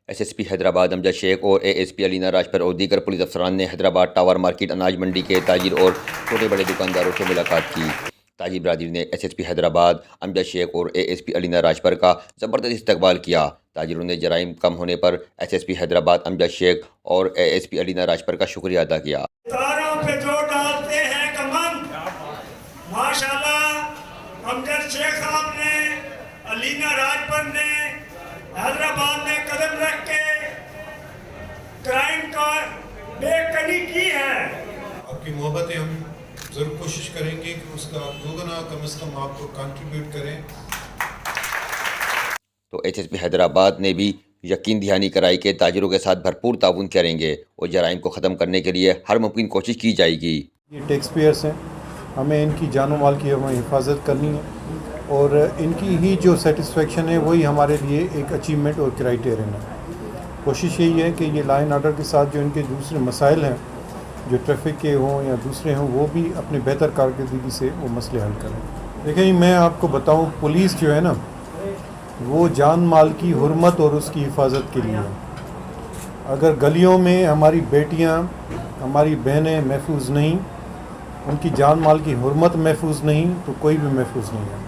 S S P Hyderabad امجد شیخ اور A S P علینا راجپر اور دیگر پولیس افسران نے حیدرآباد ٹاور مارکیٹ اناج منڈی کے تاجر اور چھوٹے بڑے دکانداروں سے ملاقات کی۔ تاجر برادری نے ایس ایس پی حیدرآباد امجد شیخ اور اے ایس پی علینا راجپر کا زبردست استقبال کیا۔ تاجروں نے جرائم کم ہونے پر ایس ایس پی حیدرآباد امجد شیخ اور اے ایس پی علینا راجپر کا شکریہ ادا کیا۔ تاروں پہ جو ڈالتے ہیں کمن، ماشاءاللہ امجد شیخ صاحب نے، علینا راجپر نے حیدرآباد میں قدم رکھ کے کرائم کا بے کنی کی ہے۔ آپ کی محبت ہے، ہم ضرور کوشش کریں گے کہ اس کا دوگنا کم از کم آپ کو کنٹریبیوٹ کریں۔ تو ایس ایس پی حیدرآباد نے بھی یقین دہانی کرائی کہ تاجروں کے ساتھ بھرپور تعاون کریں گے اور جرائم کو ختم کرنے کے لیے ہر ممکن کوشش کی جائے گی۔ یہ ٹیکس پیئرس ہیں، ہمیں ان کی جان و مال کی ہمیں حفاظت کرنی ہے اور ان کی ہی جو سیٹسفیکشن ہے وہی ہمارے لیے ایک اچیومنٹ اور کرائیٹیرین ہے۔ کوشش یہی ہے کہ یہ لا اینڈ آرڈر کے ساتھ جو ان کے دوسرے مسائل ہیں، جو ٹریفک کے ہوں یا دوسرے ہوں، وہ بھی اپنے بہتر کارکردگی سے وہ مسئلے حل کریں۔ دیکھیں میں آپ کو بتاؤں، پولیس جو ہے نا وہ جان مال کی حرمت اور اس کی حفاظت کے لیے ہے۔ اگر گلیوں میں ہماری بیٹیاں، ہماری بہنیں محفوظ نہیں، ان کی جان مال کی حرمت محفوظ نہیں، تو کوئی بھی محفوظ نہیں ہے۔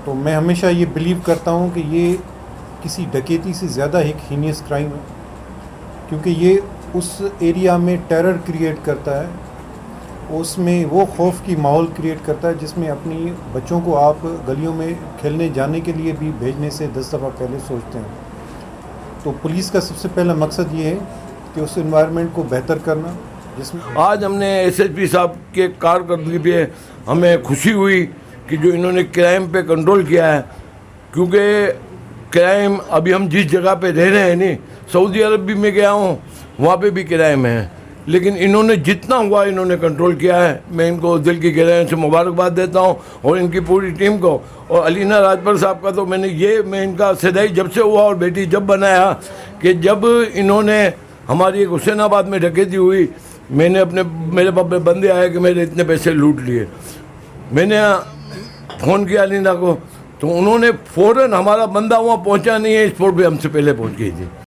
تو میں ہمیشہ یہ بلیو کرتا ہوں کہ یہ کسی ڈکیتی سے زیادہ ایک ہینیس کرائم ہے، کیونکہ یہ اس ایریا میں ٹیرر کریٹ کرتا ہے، اس میں وہ خوف کی ماحول کریٹ کرتا ہے جس میں اپنی بچوں کو آپ گلیوں میں کھیلنے جانے کے لیے بھی بھیجنے سے 10 دفعہ پہلے سوچتے ہیں۔ تو پولیس کا سب سے پہلا مقصد یہ ہے کہ اس انوائرمنٹ کو بہتر کرنا، جس میں آج ہم نے ایس ایچ پی صاحب کے کارکردگی پہ ہمیں خوشی ہوئی کہ جو انہوں نے کرائم پہ کنٹرول کیا ہے، کیونکہ کرائم ابھی ہم جس جگہ پہ رہ رہے ہیں نہیں، سعودی عرب بھی میں گیا ہوں، وہاں پہ بھی کرائم ہے، لیکن انہوں نے جتنا ہوا انہوں نے کنٹرول کیا ہے۔ میں ان کو دل کی گہرائیوں سے مبارکباد دیتا ہوں اور ان کی پوری ٹیم کو۔ اور علینا راجپر صاحب کا تو میں ان کا صدائی جب سے ہوا اور بیٹی جب بنایا کہ جب انہوں نے ہماری ایک حسین آباد میں ڈکیتی ہوئی، میں نے میرے پاس بندے آئے کہ میرے اتنے پیسے لوٹ لیے، میں نے فون کیا علینا کو، تو انہوں نے فوراً، ہمارا بندہ وہاں پہنچا نہیں ہے، اسپورٹ پہ ہم سے پہلے پہنچ گئی تھی۔